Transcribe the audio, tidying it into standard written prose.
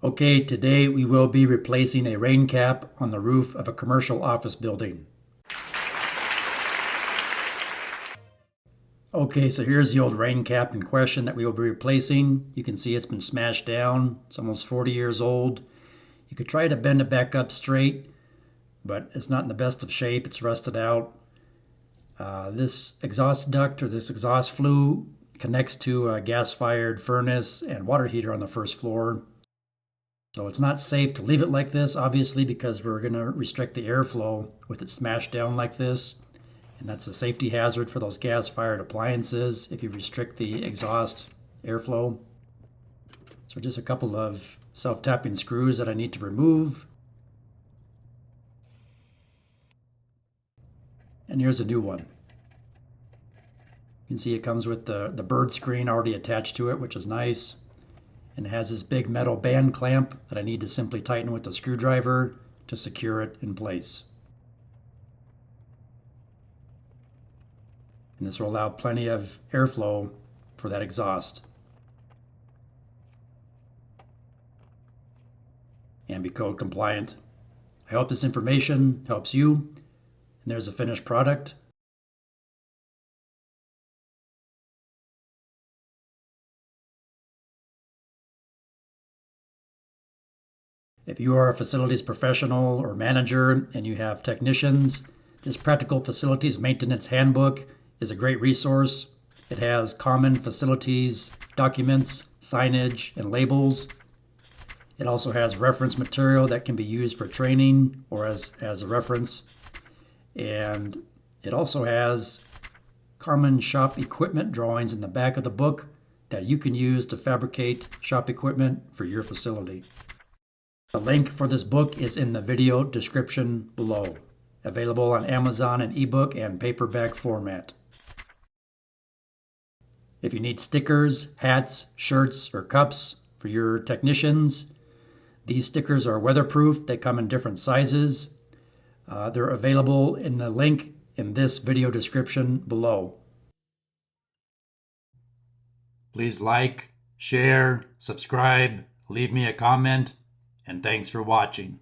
Okay, today we will be replacing a rain cap on the roof of a commercial office building. Okay, so here's the old rain cap in question that we will be replacing. You can see it's been smashed down. It's almost 40 years old. You could try to bend it back up straight, but it's not in the best of shape. It's rusted out. This exhaust duct or this exhaust flue connects to a gas-fired furnace and water heater on the first floor. So it's not safe to leave it like this, obviously, because we're going to restrict the airflow with it smashed down like this. And that's a safety hazard for those gas-fired appliances if you restrict the exhaust airflow. So just a couple of self-tapping screws that I need to remove. And here's a new one. You can see it comes with the bird screen already attached to it, which is nice. And it has this big metal band clamp that I need to simply tighten with a screwdriver to secure it in place. And this will allow plenty of airflow for that exhaust. And be code compliant. I hope this information helps you. And there's a finished product. If you are a facilities professional or manager and you have technicians, this Practical Facilities Maintenance Handbook is a great resource. It has common facilities documents, signage, and labels. It also has reference material that can be used for training or as a reference. And it also has common shop equipment drawings in the back of the book that you can use to fabricate shop equipment for your facility. The link for this book is in the video description below. Available on Amazon in ebook and paperback format. If you need stickers, hats, shirts, or cups for your technicians, these stickers are weatherproof. They come in different sizes. They're available in the link in this video description below. Please like, share, subscribe, leave me a comment, and thanks for watching.